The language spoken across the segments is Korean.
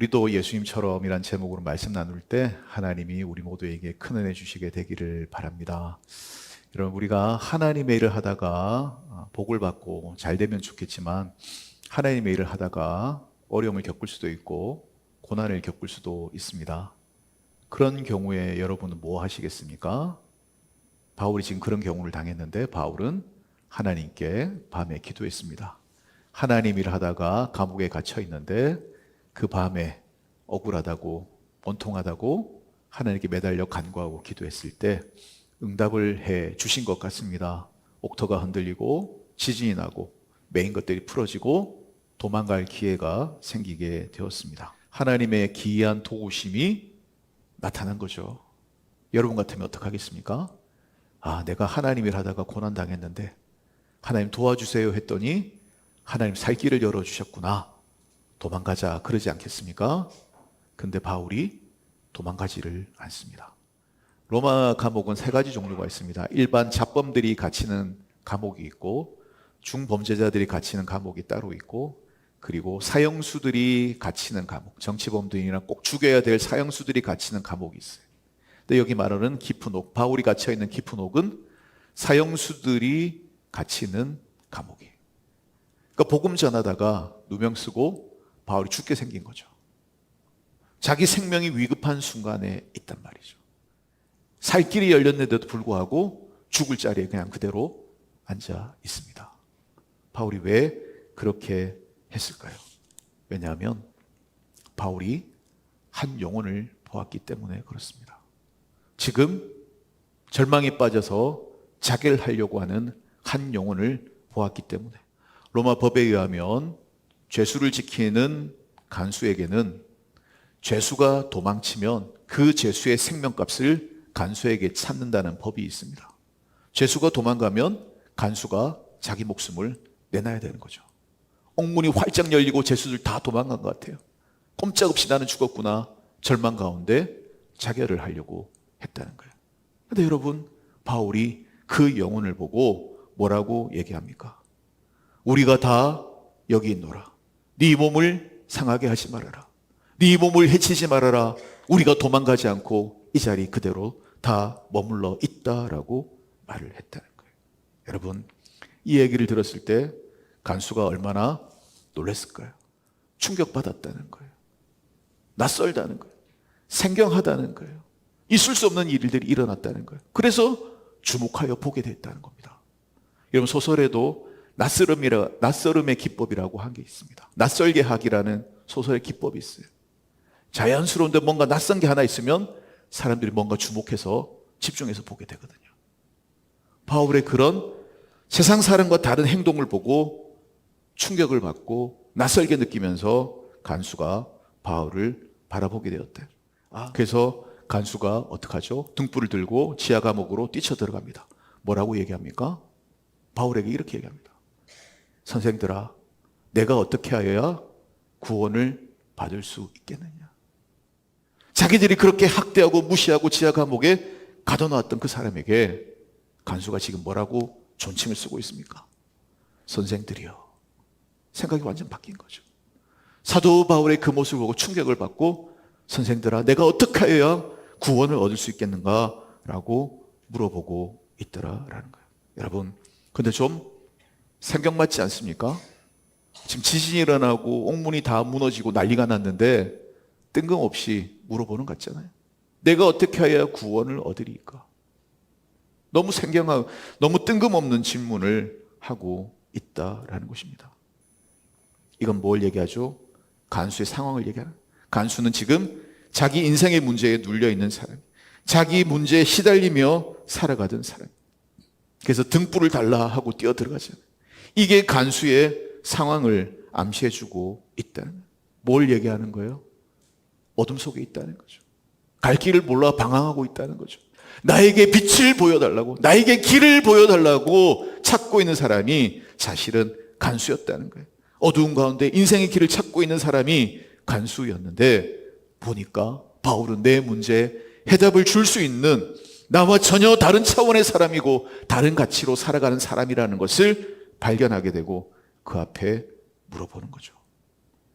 우리도 예수님처럼이란 제목으로 말씀 나눌 때 하나님이 우리 모두에게 큰 은혜 주시게 되기를 바랍니다. 여러분, 우리가 하나님의 일을 하다가 복을 받고 잘 되면 좋겠지만 하나님의 일을 하다가 어려움을 겪을 수도 있고 고난을 겪을 수도 있습니다. 그런 경우에 여러분은 뭐 하시겠습니까? 바울이 지금 그런 경우를 당했는데 바울은 하나님께 밤에 기도했습니다. 하나님 일을 하다가 감옥에 갇혀 있는데 그 밤에 억울하다고 원통하다고 하나님께 매달려 간구하고 기도했을 때 응답을 해 주신 것 같습니다. 옥토가 흔들리고 지진이 나고 메인 것들이 풀어지고 도망갈 기회가 생기게 되었습니다. 하나님의 기이한 도우심이 나타난 거죠. 여러분 같으면 어떡하겠습니까? 내가 하나님 일 하다가 고난 당했는데 하나님 도와주세요 했더니 하나님 살 길을 열어주셨구나. 도망가자 그러지 않겠습니까? 근데 바울이 도망가지를 않습니다. 로마 감옥은 세 가지 종류가 있습니다. 일반 잡범들이 갇히는 감옥이 있고 중범죄자들이 갇히는 감옥이 따로 있고 그리고 사형수들이 갇히는 감옥, 정치범들이나 꼭 죽여야 될 사형수들이 갇히는 감옥이 있어요. 근데 여기 말하는 깊은 옥, 바울이 갇혀있는 깊은 옥은 사형수들이 갇히는 감옥이에요. 그러니까 복음 전하다가 누명 쓰고 바울이 죽게 생긴 거죠. 자기 생명이 위급한 순간에 있단 말이죠. 살 길이 열렸는데도 불구하고 죽을 자리에 그냥 그대로 앉아 있습니다. 바울이 왜 그렇게 했을까요? 왜냐하면 바울이 한 영혼을 보았기 때문에 그렇습니다. 지금 절망에 빠져서 자결 하려고 하는 한 영혼을 보았기 때문에 로마 법에 의하면 죄수를 지키는 간수에게는 죄수가 도망치면 그 죄수의 생명값을 간수에게 찾는다는 법이 있습니다. 죄수가 도망가면 간수가 자기 목숨을 내놔야 되는 거죠. 옥문이 활짝 열리고 죄수들 다 도망간 것 같아요. 꼼짝없이 나는 죽었구나. 절망 가운데 자결을 하려고 했다는 거예요. 그런데 여러분, 바울이 그 영혼을 보고 뭐라고 얘기합니까? 우리가 다 여기 있노라. 네 몸을 상하게 하지 말아라. 네 몸을 해치지 말아라. 우리가 도망가지 않고 이 자리 그대로 다 머물러 있다라고 말을 했다는 거예요. 여러분, 이 얘기를 들었을 때 간수가 얼마나 놀랐을까요? 충격받았다는 거예요. 낯설다는 거예요. 생경하다는 거예요. 있을 수 없는 일들이 일어났다는 거예요. 그래서 주목하여 보게 됐다는 겁니다. 여러분, 소설에도 낯설음의 기법이라고 한 게 있습니다. 낯설게 하기라는 소설의 기법이 있어요. 자연스러운데 뭔가 낯선 게 하나 있으면 사람들이 뭔가 주목해서 집중해서 보게 되거든요. 바울의 그런 세상 사람과 다른 행동을 보고 충격을 받고 낯설게 느끼면서 간수가 바울을 바라보게 되었대요. 그래서 간수가 어떡하죠? 등불을 들고 지하 감옥으로 뛰쳐 들어갑니다. 뭐라고 얘기합니까? 바울에게 이렇게 얘기합니다. 선생들아, 내가 어떻게 하여야 구원을 받을 수 있겠느냐? 자기들이 그렇게 학대하고 무시하고 지하 감옥에 가둬놓았던 그 사람에게 간수가 지금 뭐라고 존칭을 쓰고 있습니까? 선생들이여. 생각이 완전 바뀐 거죠. 사도 바울의 그 모습을 보고 충격을 받고 선생들아, 내가 어떻게 하여야 구원을 얻을 수 있겠는가? 라고 물어보고 있더라라는 거예요. 여러분, 근데 좀 생경맞지 않습니까? 지금 지진이 일어나고 옥문이 다 무너지고 난리가 났는데 뜬금없이 물어보는 것 같잖아요. 내가 어떻게 해야 구원을 얻으리까? 너무 생경하고 너무 뜬금없는 질문을 하고 있다라는 것입니다. 이건 뭘 얘기하죠? 간수의 상황을 얘기하는. 간수는 지금 자기 인생의 문제에 눌려있는 사람, 자기 문제에 시달리며 살아가던 사람. 그래서 등불을 달라 하고 뛰어 들어가잖아요. 이게 간수의 상황을 암시해주고 있다는 거예요. 뭘 얘기하는 거예요? 어둠 속에 있다는 거죠. 갈 길을 몰라 방황하고 있다는 거죠. 나에게 빛을 보여달라고, 나에게 길을 보여달라고 찾고 있는 사람이 사실은 간수였다는 거예요. 어두운 가운데 인생의 길을 찾고 있는 사람이 간수였는데 보니까 바울은 내 문제에 해답을 줄 수 있는 나와 전혀 다른 차원의 사람이고 다른 가치로 살아가는 사람이라는 것을 발견하게 되고 그 앞에 물어보는 거죠.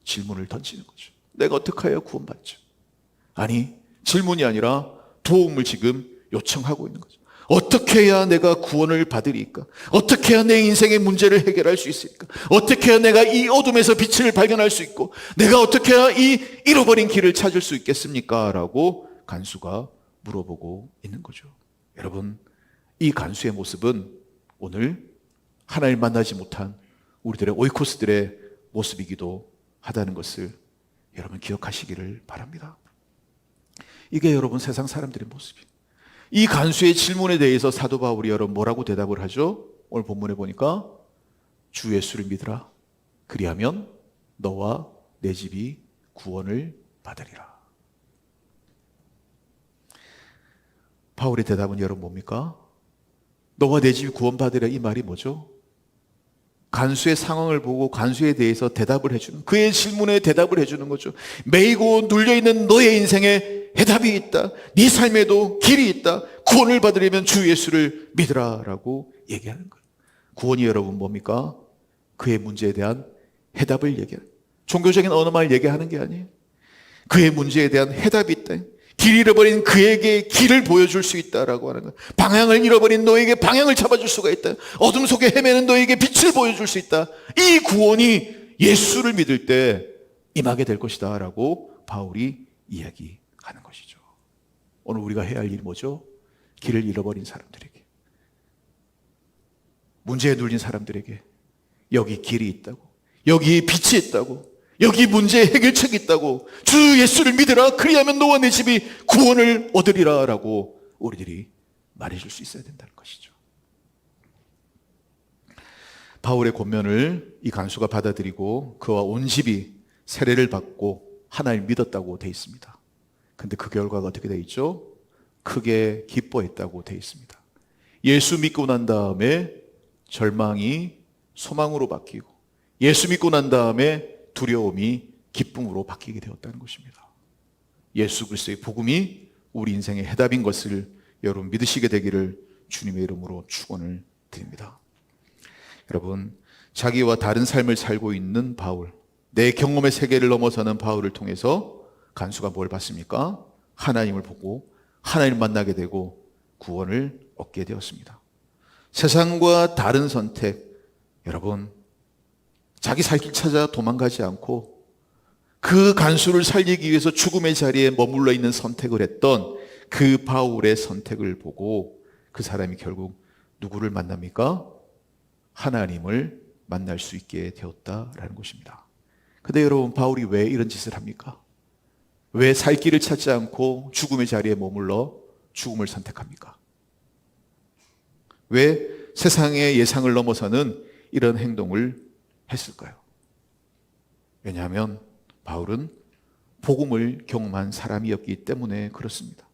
질문을 던지는 거죠. 내가 어떻게 해야 구원받죠? 아니, 질문이 아니라 도움을 지금 요청하고 있는 거죠. 어떻게 해야 내가 구원을 받으리까? 어떻게 해야 내 인생의 문제를 해결할 수 있을까? 어떻게 해야 내가 이 어둠에서 빛을 발견할 수 있고, 내가 어떻게 해야 이 잃어버린 길을 찾을 수 있겠습니까? 라고 간수가 물어보고 있는 거죠. 여러분, 이 간수의 모습은 오늘 하나님 만나지 못한 우리들의 오이코스들의 모습이기도 하다는 것을 여러분 기억하시기를 바랍니다. 이게 여러분 세상 사람들의 모습이에요. 이 간수의 질문에 대해서 사도 바울이 여러분 뭐라고 대답을 하죠? 오늘 본문에 보니까 주 예수를 믿으라. 그리하면 너와 내 집이 구원을 받으리라. 바울의 대답은 여러분 뭡니까? 너와 내 집이 구원받으리라, 이 말이 뭐죠? 간수의 상황을 보고 간수에 대해서 대답을 해주는, 그의 질문에 대답을 해주는 거죠. 매이고 눌려있는 너의 인생에 해답이 있다. 네 삶에도 길이 있다. 구원을 받으려면 주 예수를 믿으라 라고 얘기하는 거예요. 구원이 여러분 뭡니까? 그의 문제에 대한 해답을 얘기하는, 종교적인 언어만 얘기하는 게 아니에요. 그의 문제에 대한 해답이 있다. 길 잃어버린 그에게 길을 보여줄 수 있다라고 하는 거예요. 방향을 잃어버린 너에게 방향을 잡아줄 수가 있다. 어둠 속에 헤매는 너에게 빛을 보여줄 수 있다. 이 구원이 예수를 믿을 때 임하게 될 것이다 라고 바울이 이야기하는 것이죠. 오늘 우리가 해야 할 일이 뭐죠? 길을 잃어버린 사람들에게, 문제에 눌린 사람들에게 여기 길이 있다고, 여기 빛이 있다고, 여기 문제의 해결책이 있다고, 주 예수를 믿으라. 그리하면 너와 내 집이 구원을 얻으리라 라고 우리들이 말해줄 수 있어야 된다는 것이죠. 바울의 권면을 이 간수가 받아들이고 그와 온 집이 세례를 받고 하나님을 믿었다고 되어 있습니다. 근데 그 결과가 어떻게 되어 있죠? 크게 기뻐했다고 되어 있습니다. 예수 믿고 난 다음에 절망이 소망으로 바뀌고, 예수 믿고 난 다음에 두려움이 기쁨으로 바뀌게 되었다는 것입니다. 예수 그리스도의 복음이 우리 인생의 해답인 것을 여러분 믿으시게 되기를 주님의 이름으로 축원을 드립니다. 여러분, 자기와 다른 삶을 살고 있는 바울, 내 경험의 세계를 넘어서는 바울을 통해서 간수가 뭘 받습니까? 하나님을 보고 하나님을 만나게 되고 구원을 얻게 되었습니다. 세상과 다른 선택, 여러분 자기 살 길 찾아 도망가지 않고 그 간수를 살리기 위해서 죽음의 자리에 머물러 있는 선택을 했던 그 바울의 선택을 보고 그 사람이 결국 누구를 만납니까? 하나님을 만날 수 있게 되었다라는 것입니다. 근데 여러분, 바울이 왜 이런 짓을 합니까? 왜 살 길을 찾지 않고 죽음의 자리에 머물러 죽음을 선택합니까? 왜 세상의 예상을 넘어서는 이런 행동을 했을까요? 왜냐하면 바울은 복음을 경험한 사람이었기 때문에 그렇습니다.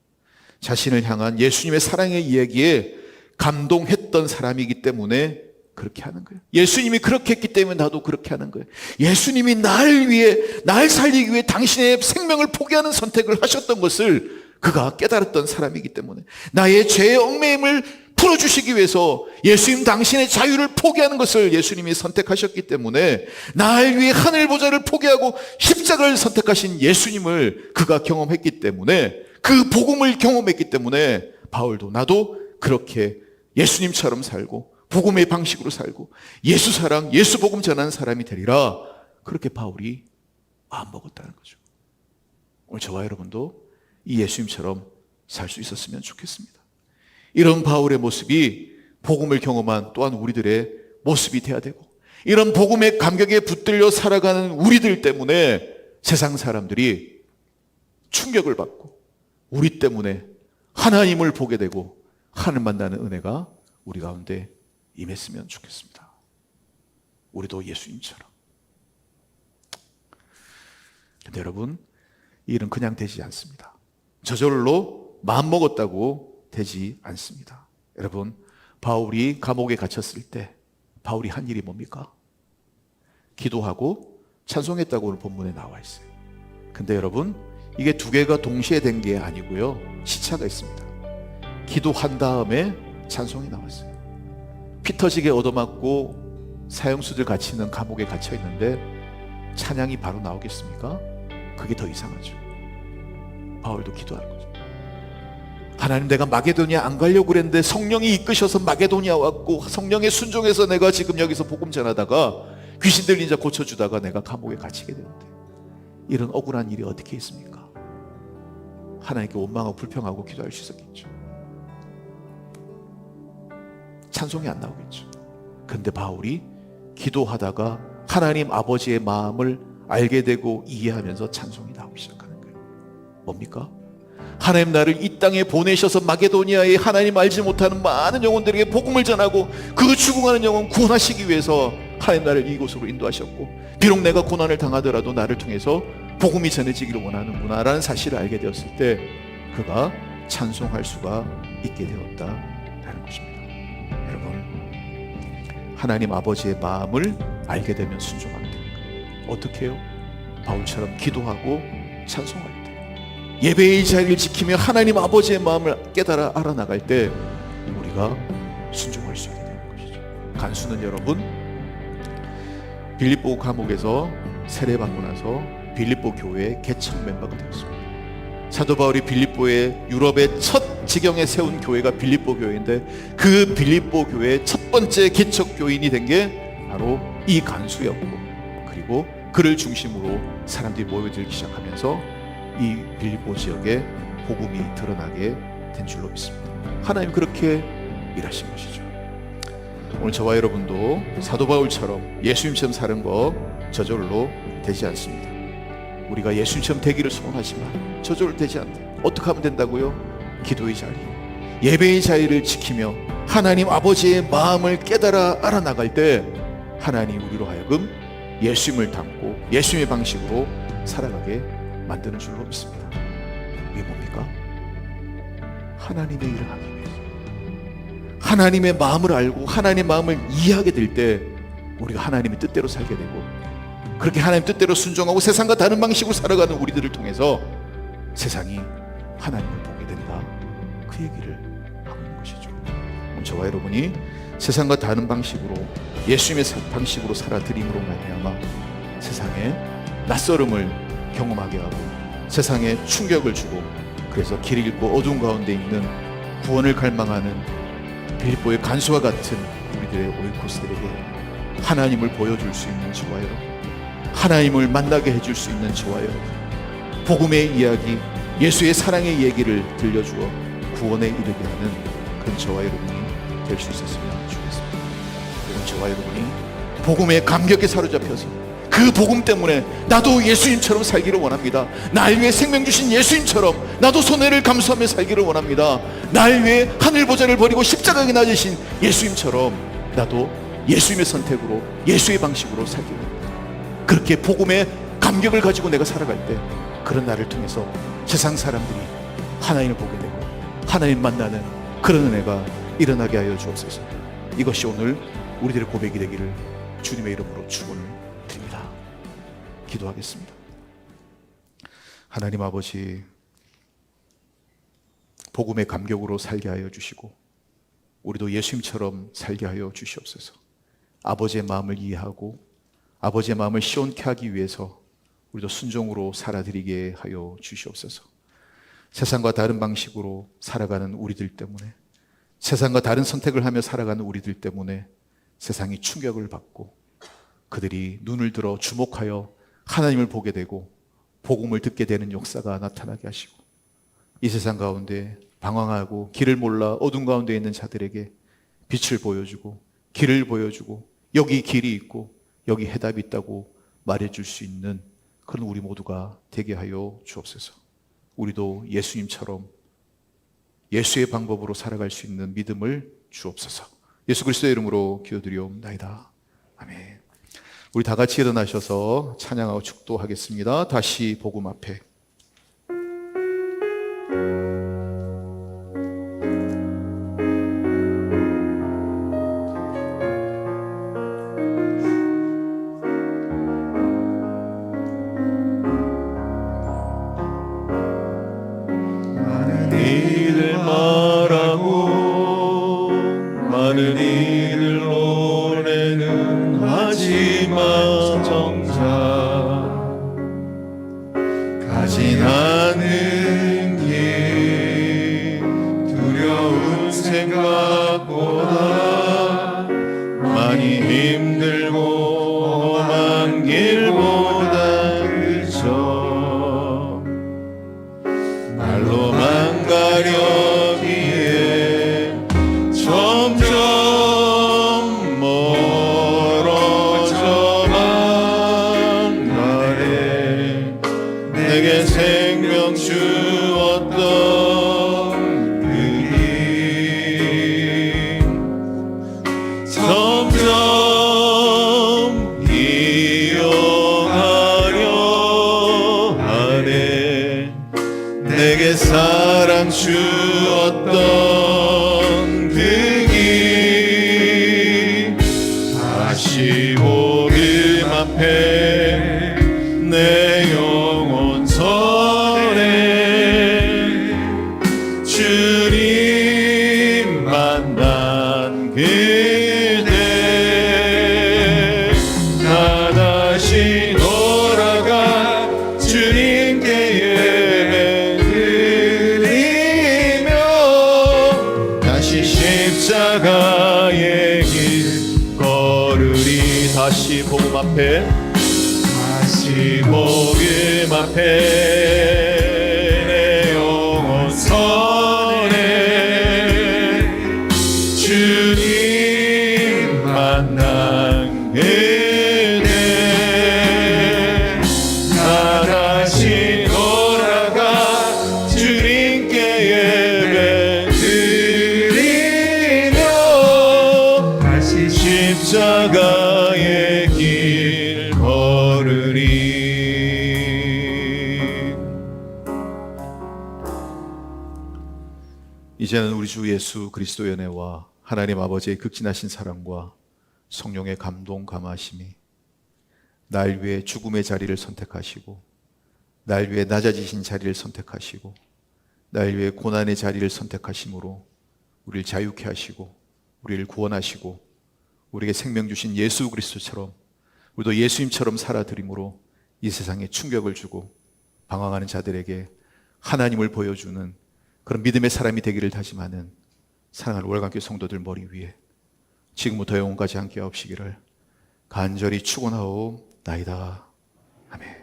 자신을 향한 예수님의 사랑의 이야기에 감동했던 사람이기 때문에 그렇게 하는 거예요. 예수님이 그렇게 했기 때문에 나도 그렇게 하는 거예요. 예수님이 날 위해, 날 살리기 위해 당신의 생명을 포기하는 선택을 하셨던 것을 그가 깨달았던 사람이기 때문에, 나의 죄의 얽매임을 풀어주시기 위해서 예수님 당신의 자유를 포기하는 것을 예수님이 선택하셨기 때문에, 날 위해 하늘 보좌를 포기하고 십자가를 선택하신 예수님을 그가 경험했기 때문에, 그 복음을 경험했기 때문에 바울도 나도 그렇게 예수님처럼 살고 복음의 방식으로 살고 예수 사랑, 예수 복음 전하는 사람이 되리라, 그렇게 바울이 마음먹었다는 거죠. 오늘 저와 여러분도 이 예수님처럼 살 수 있었으면 좋겠습니다. 이런 바울의 모습이 복음을 경험한 또한 우리들의 모습이 되어야 되고, 이런 복음의 감격에 붙들려 살아가는 우리들 때문에 세상 사람들이 충격을 받고 우리 때문에 하나님을 보게 되고 하나님 만나는 은혜가 우리 가운데 임했으면 좋겠습니다. 우리도 예수님처럼. 근데 여러분, 이 일은 그냥 되지 않습니다. 저절로 마음먹었다고 되지 않습니다. 여러분, 바울이 감옥에 갇혔을 때 바울이 한 일이 뭡니까? 기도하고 찬송했다고 오늘 본문에 나와 있어요. 근데 여러분, 이게 두 개가 동시에 된 게 아니고요, 시차가 있습니다. 기도한 다음에 찬송이 나왔어요. 피 터지게 얻어맞고 사형수들 같이 있는 감옥에 갇혀 있는데 찬양이 바로 나오겠습니까? 그게 더 이상하죠. 바울도 기도하는 거죠. 하나님, 내가 마게도니아 안 가려고 그랬는데 성령이 이끄셔서 마게도니아 왔고, 성령에 순종해서 내가 지금 여기서 복음 전하다가 귀신 들린 자 고쳐주다가 내가 감옥에 갇히게 되는데, 이런 억울한 일이 어떻게 있습니까? 하나님께 원망하고 불평하고 기도할 수 있었겠죠. 찬송이 안 나오겠죠. 근데 바울이 기도하다가 하나님 아버지의 마음을 알게 되고 이해하면서 찬송이 나오기 시작하는 거예요. 뭡니까? 하나님, 나를 이 땅에 보내셔서 마게도니아에 하나님 알지 못하는 많은 영혼들에게 복음을 전하고 그 죽어가는 영혼 구원하시기 위해서 하나님 나를 이곳으로 인도하셨고, 비록 내가 고난을 당하더라도 나를 통해서 복음이 전해지기를 원하는구나 라는 사실을 알게 되었을 때 그가 찬송할 수가 있게 되었다라는 것입니다. 여러분, 하나님 아버지의 마음을 알게 되면 순종하게 됩니다. 어떻게 해요? 바울처럼 기도하고 찬송할 때, 예배의 자리를 지키며 하나님 아버지의 마음을 깨달아 알아나갈 때 우리가 순종할 수 있게 되는 것이죠. 간수는 여러분, 빌립보 감옥에서 세례받고 나서 빌립보 교회의 개척 멤버가 되었습니다. 사도 바울이 빌립보의 유럽의 첫 지경에 세운 교회가 빌립보 교회인데, 그 빌립보 교회의 첫 번째 개척 교인이 된 게 바로 이 간수였고, 그리고 그를 중심으로 사람들이 모여들기 시작하면서 이 빌립보 지역에 복음이 드러나게 된 줄로 믿습니다. 하나님 그렇게 일하신 것이죠. 오늘 저와 여러분도 사도 바울처럼 예수님처럼 사는 거 저절로 되지 않습니다. 우리가 예수님처럼 되기를 소원하지만 저절로 되지 않다. 어떻게 하면 된다고요? 기도의 자리, 예배의 자리를 지키며 하나님 아버지의 마음을 깨달아 알아나갈 때 하나님 우리로 하여금 예수님을 닮고 예수님의 방식으로 살아가게 만드는 줄로 믿습니다. 이게 뭡니까? 하나님의 일을 하기 위해서, 하나님의 마음을 알고 하나님의 마음을 이해하게 될 때 우리가 하나님의 뜻대로 살게 되고, 그렇게 하나님 뜻대로 순종하고 세상과 다른 방식으로 살아가는 우리들을 통해서 세상이 하나님을 보게 된다, 그 얘기를 하고 있는 것이죠. 저와 여러분이 세상과 다른 방식으로 예수님의 방식으로 살아드림으로 말미암아 세상에 낯설음을 경험하게 하고 세상에 충격을 주고, 그래서 길을 잃고 어두운 가운데 있는 구원을 갈망하는 빌립보의 간수와 같은 우리들의 오이코스들에게 하나님을 보여줄 수 있는 저와 여러분, 하나님을 만나게 해줄 수 있는 저와 여러분, 복음의 이야기, 예수의 사랑의 얘기를 들려주어 구원에 이르게 하는 그런 저와 여러분이 될 수 있었으면 좋겠습니다. 그런 저와 여러분이 복음에 감격에 사로잡혀서 그 복음 때문에 나도 예수님처럼 살기를 원합니다. 날 위해 생명 주신 예수님처럼 나도 손해를 감수하며 살기를 원합니다. 날 위해 하늘 보좌를 버리고 십자가에 낮으신 예수님처럼 나도 예수님의 선택으로 예수의 방식으로 살기를 원합니다. 그렇게 복음의 감격을 가지고 내가 살아갈 때 그런 나를 통해서 세상 사람들이 하나님을 보게 되고 하나님 만나는 그런 은혜가 일어나게 하여 주옵소서. 이것이 오늘 우리들의 고백이 되기를 주님의 이름으로 축원을 드립니다. 기도하겠습니다. 하나님 아버지, 복음의 감격으로 살게 하여 주시고 우리도 예수님처럼 살게 하여 주시옵소서. 아버지의 마음을 이해하고 아버지의 마음을 시원케 하기 위해서 우리도 순종으로 살아드리게 하여 주시옵소서. 세상과 다른 방식으로 살아가는 우리들 때문에, 세상과 다른 선택을 하며 살아가는 우리들 때문에 세상이 충격을 받고 그들이 눈을 들어 주목하여 하나님을 보게 되고 복음을 듣게 되는 역사가 나타나게 하시고, 이 세상 가운데 방황하고 길을 몰라 어둠 가운데 있는 자들에게 빛을 보여주고 길을 보여주고 여기 길이 있고 여기 해답이 있다고 말해줄 수 있는 그런 우리 모두가 되게 하여 주옵소서. 우리도 예수님처럼 예수의 방법으로 살아갈 수 있는 믿음을 주옵소서. 예수 그리스도의 이름으로 기도드리옵나이다. 아멘. 우리 다 같이 일어나셔서 찬양하고 축도하겠습니다. 다시 복음 앞에. 많은 일을 논에는 하지만 정작 많이 힘들고 험한 길보다 그쳐 말로만 가려기에 점점 멀어져만 가네. 내게 생명 주었던 그길 점점 이어가려 하네. 내게 사랑 주었던 그 길 다시 복음 앞에 내 영혼 선해 주님 만난 그대 나 다시 돌아가 주님께 예배 드리며 다시 십자가의 길 걸으리. 다시 복음 앞에 다시 복음 앞에 내 영혼 선해 주님 만난 그대 나 다시 돌아가 주님께 예배 드리며 다시 십자가의 길 걸으리. 이제는 우리 주 예수 그리스도의 은혜와 하나님 아버지의 극진하신 사랑과 성령의 감동 감화심이 날 위해 죽음의 자리를 선택하시고 날 위해 낮아지신 자리를 선택하시고 날 위해 고난의 자리를 선택하심으로 우리를 자유케 하시고 우리를 구원하시고 우리에게 생명 주신 예수 그리스도처럼 우리도 예수님처럼 살아드림으로 이 세상에 충격을 주고 방황하는 자들에게 하나님을 보여주는 그런 믿음의 사람이 되기를 다짐하는 사랑하는 월간교회 성도들 머리 위에 지금부터 영원까지 함께 하옵시기를 간절히 축원하옵나이다. 아멘.